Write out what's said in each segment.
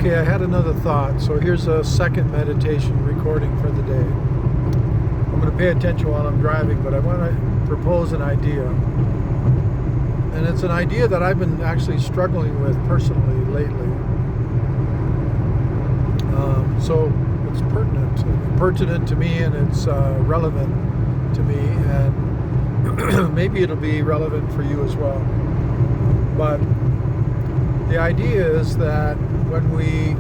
Okay, I had another thought. So here's a second meditation recording for the day. I'm going to pay attention while I'm driving, but I want to propose an idea. And it's an idea that I've been actually struggling with personally lately. So it's pertinent to me, and it's relevant to me, and maybe it'll be relevant for you as well. But the idea is that when we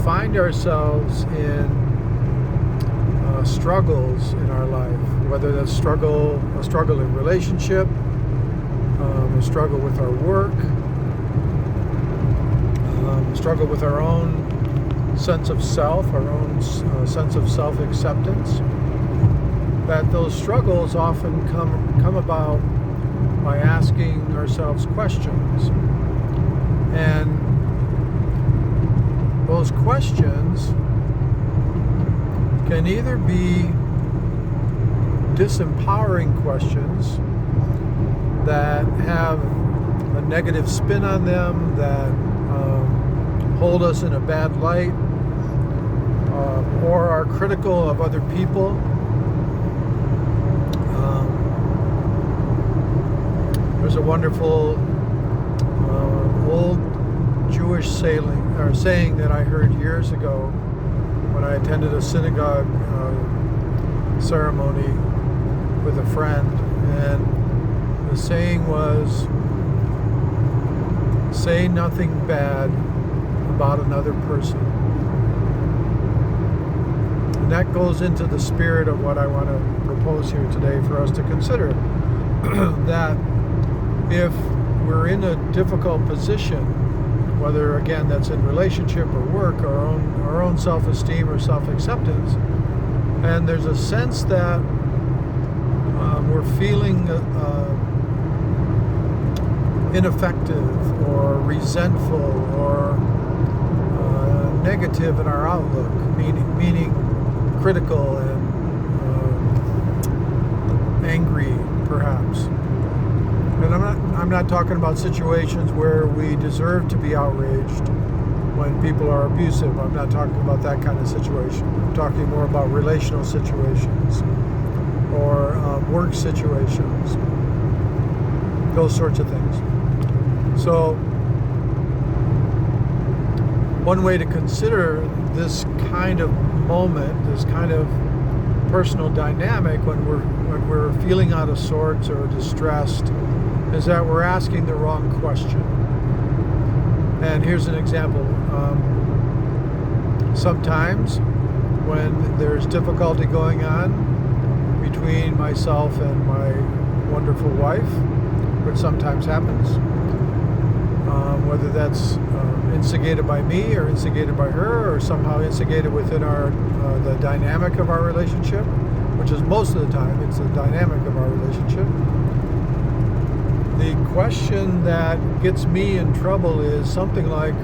find ourselves in struggles in our life, whether that's a struggle in relationship, a struggle with our work, a struggle with our own sense of self, our own sense of self-acceptance, that those struggles often come about by asking ourselves questions. And those questions can either be disempowering questions that have a negative spin on them, that hold us in a bad light, or are critical of other people. There's a wonderful old Jewish saying that I heard years ago when I attended a synagogue ceremony with a friend, and the saying was, "Say nothing bad about another person." And that goes into the spirit of what I want to propose here today for us to consider. That if we're in a difficult position, whether again that's in relationship or work, our own self-esteem or self-acceptance, and there's a sense that we're feeling ineffective or resentful or negative in our outlook, meaning critical and angry, perhaps. And I'm not talking about situations where we deserve to be outraged when people are abusive. I'm not talking about that kind of situation. I'm talking more about relational situations or work situations, those sorts of things. So one way to consider this kind of moment, this kind of personal dynamic when we're feeling out of sorts or distressed, is that we're asking the wrong question. And here's an example. Sometimes when there's difficulty going on between myself and my wonderful wife, which sometimes happens, whether that's instigated by me or instigated by her or somehow instigated within the dynamic of our relationship, which is most of the time it's the dynamic of our relationship. The question that gets me in trouble is something like,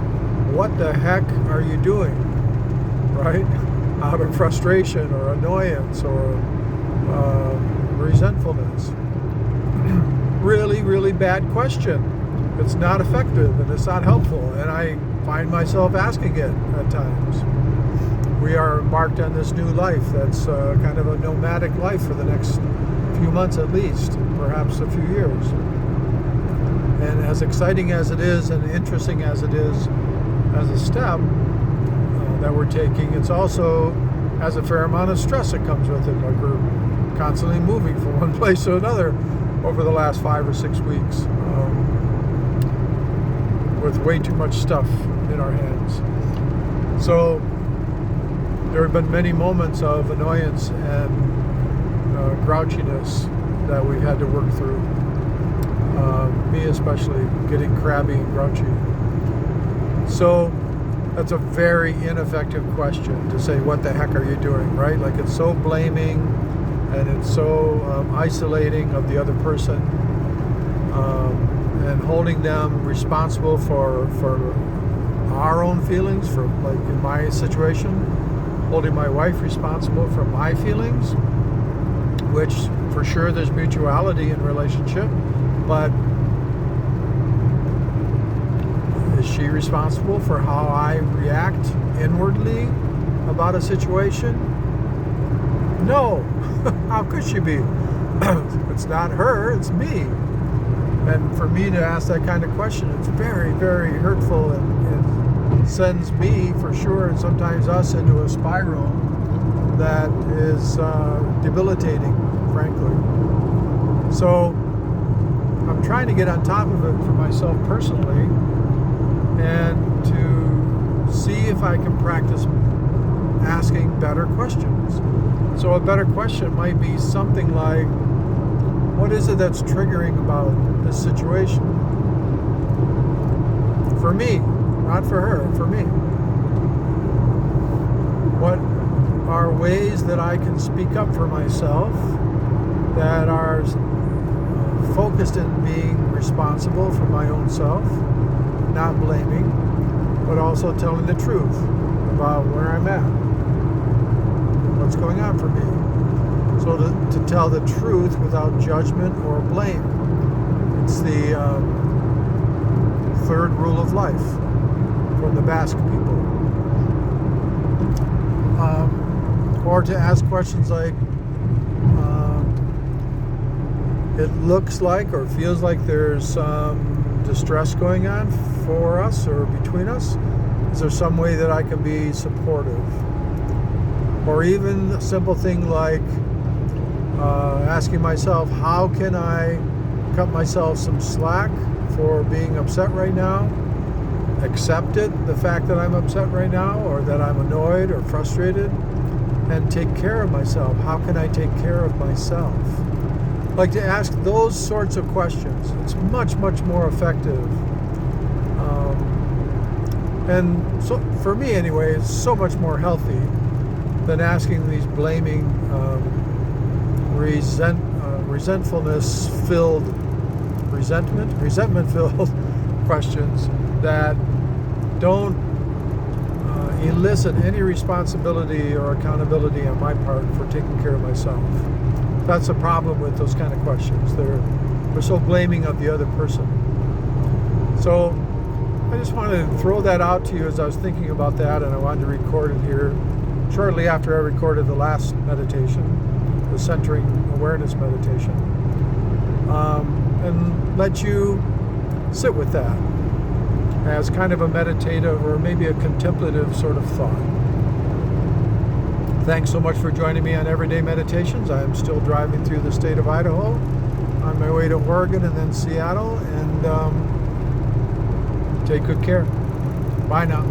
"What the heck are you doing?" Right? Out of frustration or annoyance or resentfulness. Really, really bad question. It's not effective and it's not helpful, and I find myself asking it at times. We are embarked on this new life that's kind of a nomadic life for the next few months at least, perhaps a few years. And as exciting as it is and interesting as it is as a step that we're taking, it's also has a fair amount of stress that comes with it. Like we're constantly moving from one place to another over the last 5 or 6 weeks. With way too much stuff in our hands. So there have been many moments of annoyance and grouchiness that we've had to work through. Me especially, getting crabby and grouchy. So that's a very ineffective question to say, "What the heck are you doing?" Right? Like it's so blaming and it's so isolating of the other person. And holding them responsible for our own feelings, for like in my situation, holding my wife responsible for my feelings, which for sure there's mutuality in relationship, but Is she responsible for how I react inwardly about a situation? No. How could she be? It's not her, it's me. And for me to ask that kind of question, it's very, very hurtful and sends me, for sure, and sometimes us, into a spiral that is debilitating, frankly. So I'm trying to get on top of it for myself personally and to see if I can practice asking better questions. So a better question might be something like, what is it that's triggering about this situation? For me, not for her, for me. What are ways that I can speak up for myself that are focused in being responsible for my own self, not blaming, but also telling the truth about where I'm at, what's going on for me. So to tell the truth without judgment or blame. It's the third rule of life from the Basque people. Or to ask questions like, it looks like or feels like there's some distress going on for us or between us. Is there some way that I can be supportive? Or even a simple thing like asking myself, how can I cut myself some slack for being upset right now? Accept it, the fact that I'm upset right now, or that I'm annoyed or frustrated, and take care of myself. How can I take care of myself? Like to ask those sorts of questions. It's much, much more effective. And so for me anyway, it's so much more healthy than asking these blaming, resentment-filled questions that don't elicit any responsibility or accountability on my part for taking care of myself. That's a problem with those kind of questions. They're so blaming of the other person. So I just wanted to throw that out to you as I was thinking about that, and I wanted to record it here shortly after I recorded the last meditation, the centering awareness meditation, and let you sit with that as kind of a meditative or maybe a contemplative sort of thought. Thanks so much for joining me on Everyday Meditations. I am still driving through the state of Idaho on my way to Oregon and then Seattle, and take good care. Bye now.